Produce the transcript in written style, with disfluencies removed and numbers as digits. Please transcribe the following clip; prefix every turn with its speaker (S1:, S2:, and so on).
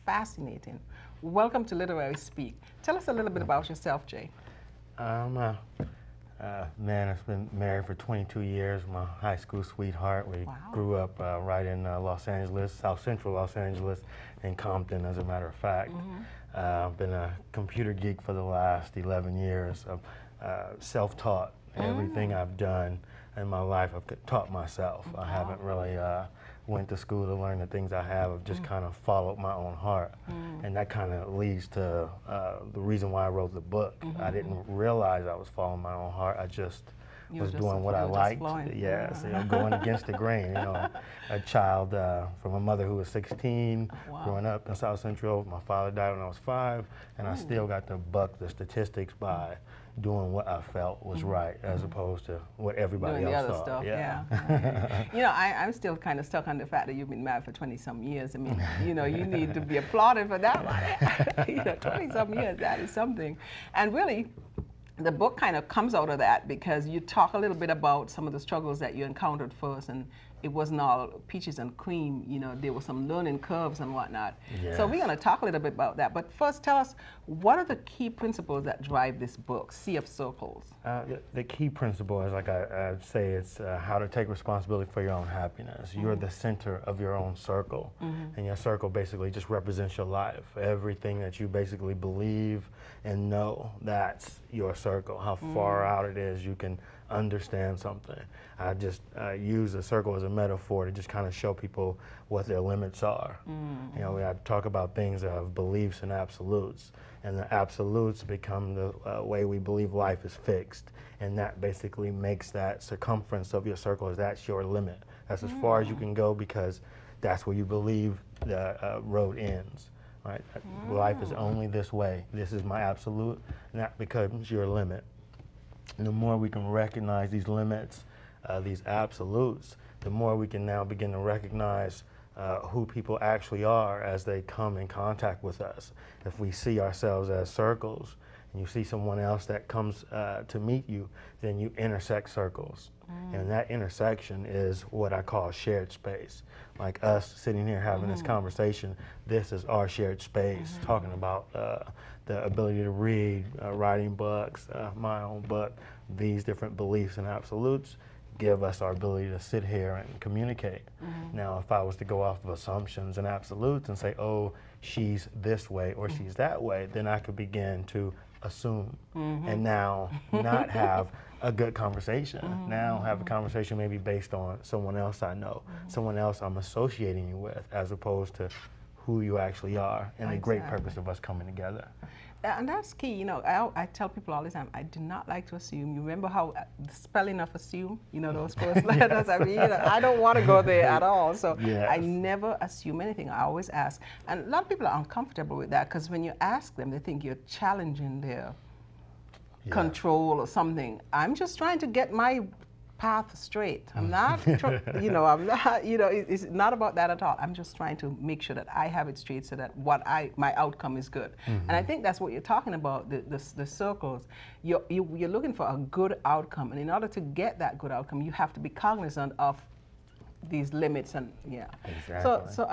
S1: fascinating. Welcome to Literary Speak. Tell us a little bit about yourself, Jay.
S2: I'm a man that's been married for 22 years, my high school sweetheart. We grew up right in Los Angeles, South Central Los Angeles, in Compton, as a matter of fact. I've been a computer geek for the last 11 years. Self-taught. Everything I've done in my life, I've taught myself. I haven't really went to school to learn the things I have. I've just kind of followed my own heart. And that kind of leads to the reason why I wrote the book. I didn't realize I was following my own heart. I just was doing what I liked. Yes, going against the grain. You know, a child from a mother who was 16, growing up in South Central. My father died when I was 5, and I still got to buck the statistics by doing what I felt was right, as opposed to what everybody else thought.
S1: Stuff. Yeah. You know, I'm still kind of stuck on the fact that you've been married for 20-some years. I mean, you know, you need to be applauded for that one. You know, 20-some years, that is something. And really, the book kind of comes out of that because you talk a little bit about some of the struggles that you encountered first, and it wasn't all peaches and cream. You know, there were some learning curves and whatnot.
S2: Yes.
S1: So we're going to talk a little bit about that. But first, tell us, what are the key principles that drive this book, Sea of Circles?
S2: The key principle is, like I say, it's how to take responsibility for your own happiness. You're the center of your own circle, and your circle basically just represents your life. Everything that you basically believe and know, that's your circle. How far out it is, you can understand something. I just use a circle as a metaphor to just kind of show people what their limits are. You know, I talk about things of beliefs and absolutes, and the absolutes become the way we believe life is fixed, and that basically makes that circumference of your circle, is that's your limit. That's as far as you can go, because that's where you believe the road ends. Right? Life is only this way. This is my absolute, and that becomes your limit. And the more we can recognize these limits, these absolutes, the more we can now begin to recognize who people actually are as they come in contact with us. If we see ourselves as circles, and you see someone else that comes to meet you, then you intersect circles. And that intersection is what I call shared space. Like us sitting here having this conversation, this is our shared space, talking about the ability to read, writing books, my own book. These different beliefs and absolutes give us our ability to sit here and communicate. Now, if I was to go off of assumptions and absolutes and say, oh, she's this way or she's that way, then I could begin to assume and now not have a good conversation. Now have a conversation maybe based on someone else I know, someone else I'm associating you with, as opposed to who you actually are, and the great purpose of us coming together.
S1: And that's key. You know, I tell people all the time, I do not like to assume. You remember how the spelling of assume, you know, those first letters? I mean, you know, I don't want to go there at all. So I never assume anything. I always ask. And a lot of people are uncomfortable with that, because when you ask them, they think you're challenging their control or something. I'm just trying to get my path straight. I'm not, you know, I'm not, you know, it's not about that at all. I'm just trying to make sure that I have it straight so that my outcome is good. And I think that's what you're talking about, the circles. You're looking for a good outcome, and in order to get that good outcome, you have to be cognizant of these limits and
S2: Exactly.
S1: So